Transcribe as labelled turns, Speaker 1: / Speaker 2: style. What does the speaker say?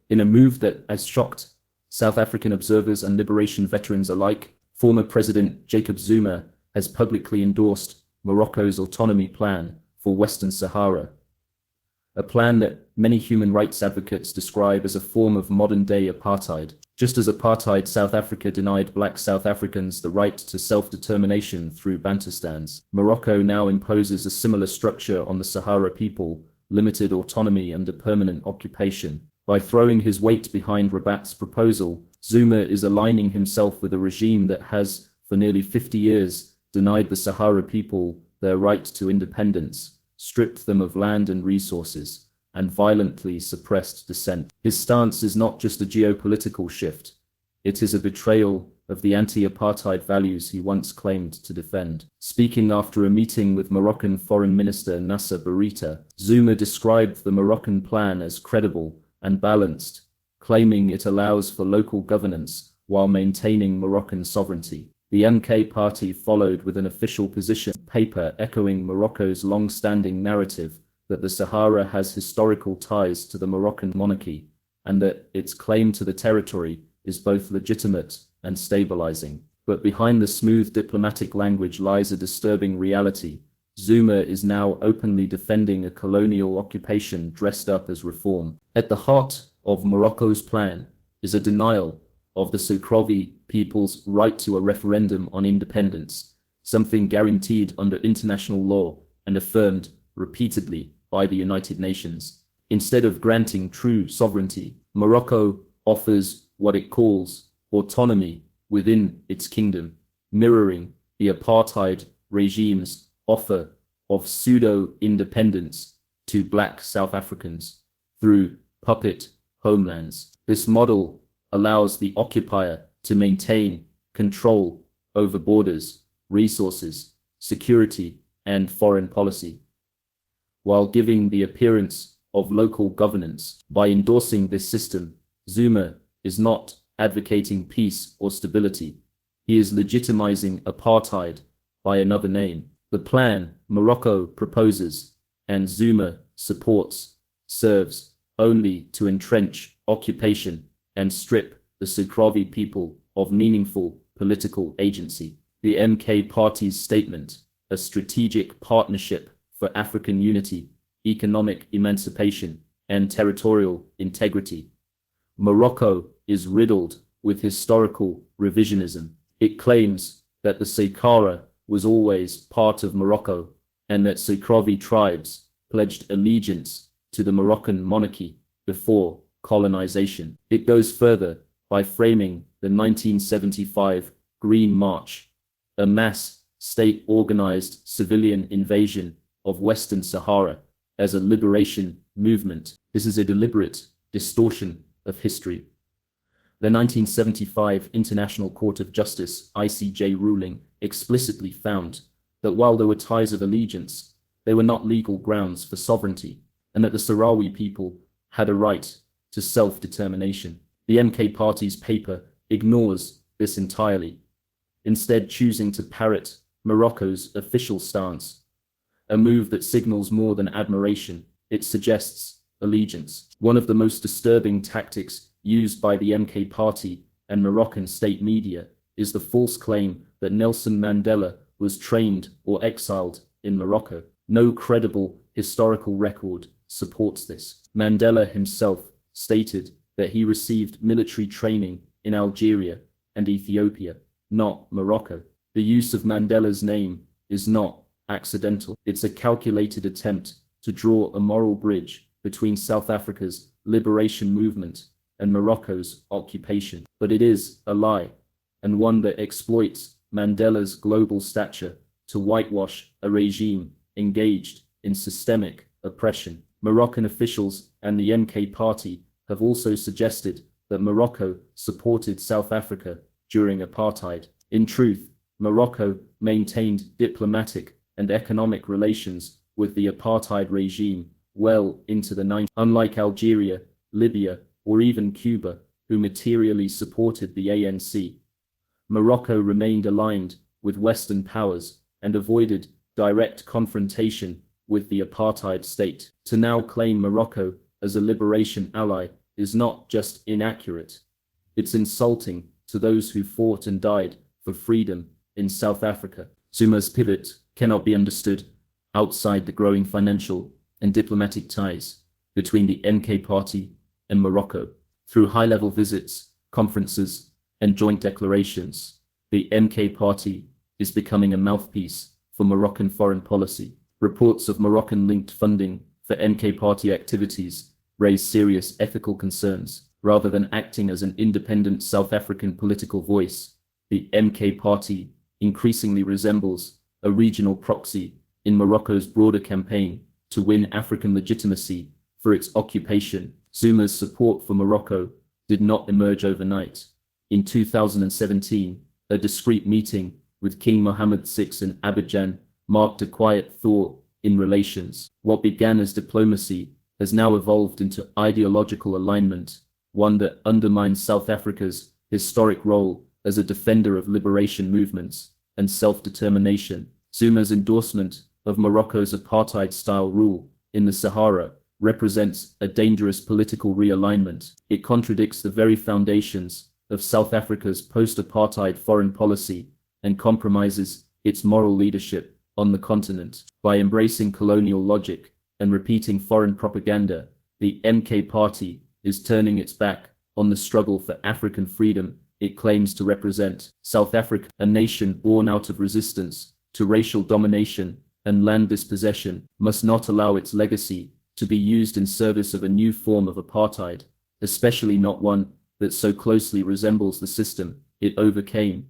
Speaker 1: In a move that has shocked South African observers and liberation veterans alike, former President Jacob Zuma has publicly endorsed Morocco's autonomy plan for Western Sahara, a plan that many human rights advocates describe as a form of modern-day apartheid. Just as apartheid South Africa denied black South Africans the right to self-determination through Bantustans, Morocco now imposes a similar structure on the Sahara people, limited autonomy under permanent occupation. By throwing his weight behind Rabat's proposal, Zuma is aligning himself with a regime that has, for nearly 50 years, denied the Sahara people their right to independence, stripped them of land and resources, and violently suppressed dissent. His stance is not just a geopolitical shift, it is a betrayal of the anti-apartheid values he once claimed to defend. Speaking after a meeting with Moroccan Foreign Minister Nasser Bourita, Zuma described the Moroccan plan as credible and balanced, claiming it allows for local governance while maintaining Moroccan sovereignty. The MK party followed with an official position paper echoing Morocco's long-standing narrative that the Sahara has historical ties to the Moroccan monarchy, and that its claim to the territory is both legitimate and stabilizing. But behind the smooth diplomatic language lies a disturbing reality. Zuma is now openly defending a colonial occupation dressed up as reform. At the heart of Morocco's plan is a denial of the Sahrawi people's right to a referendum on independence, something guaranteed under international law and affirmed repeatedly by the United Nations. Instead of granting true sovereignty, Morocco offers what it calls autonomy within its kingdom, mirroring the apartheid regime's offer of pseudo-independence to black South Africans through puppet homelands. This model allows the occupier to maintain control over borders, resources, security, and foreign policy, while giving the appearance of local governance. By endorsing this system, Zuma is not advocating peace or stability. He is legitimizing apartheid by another name. The plan Morocco proposes, and Zuma supports, serves only to entrench occupation and strip the Sahrawi people of meaningful political agency. The MK party's statement, a strategic partnership for African unity, economic emancipation, and territorial integrity. Morocco is riddled with historical revisionism. It claims that the Sahara was always part of Morocco, and that Sahrawi tribes pledged allegiance to the Moroccan monarchy before colonization. It goes further by framing the 1975 Green March, a mass state-organized civilian invasion of Western Sahara, as a liberation movement. This is a deliberate distortion of history. The 1975 International Court of Justice (ICJ) ruling explicitly found that while there were ties of allegiance, they were not legal grounds for sovereignty, and that the Sahrawi people had a right to self-determination. The MK party's paper ignores this entirely, instead choosing to parrot Morocco's official stance, a move that signals more than admiration. It suggests allegiance. One of the most disturbing tactics used by the MK party and Moroccan state media is the false claim that Nelson Mandela was trained or exiled in Morocco. No credible historical record supports this. Mandela himself stated that he received military training in Algeria and Ethiopia, not Morocco. The use of Mandela's name is not accidental. It's a calculated attempt to draw a moral bridge between South Africa's liberation movement and Morocco's occupation. But it is a lie, and one that exploits Mandela's global stature to whitewash a regime engaged in systemic oppression. Moroccan officials and the MK party have also suggested that Morocco supported South Africa during apartheid. In truth, Morocco maintained diplomatic and economic relations with the apartheid regime well into the 90s. Unlike Algeria, Libya, or even Cuba, who materially supported the ANC, Morocco remained aligned with Western powers and avoided direct confrontation with the apartheid state. To now claim Morocco as a liberation ally is not just inaccurate. It's insulting to those who fought and died for freedom in South Africa. Zuma's pivot cannot be understood outside the growing financial and diplomatic ties between the MK party and Morocco. Through high-level visits, conferences, and joint declarations, the MK party is becoming a mouthpiece for Moroccan foreign policy. Reports of Moroccan-linked funding for MK party activities raise serious ethical concerns. Rather than acting as an independent South African political voice, the MK party increasingly resembles a regional proxy in Morocco's broader campaign to win African legitimacy for its occupation. Zuma's support for Morocco did not emerge overnight. In 2017, a discreet meeting with King Mohammed VI in Abidjan marked a quiet thaw in relations. What began as diplomacy has now evolved into ideological alignment, one that undermines South Africa's historic role as a defender of liberation movements and self-determination. Zuma's endorsement of Morocco's apartheid-style rule in the Sahara represents a dangerous political realignment. It contradicts the very foundations of South Africa's post-apartheid foreign policy and compromises its moral leadership on the continent. By embracing colonial logic and repeating foreign propaganda, the MK party is turning its back on the struggle for African freedom it claims to represent. South Africa, a nation born out of resistance to racial domination and land dispossession, must not allow its legacy to be used in service of a new form of apartheid, especially not one that so closely resembles the system it overcame.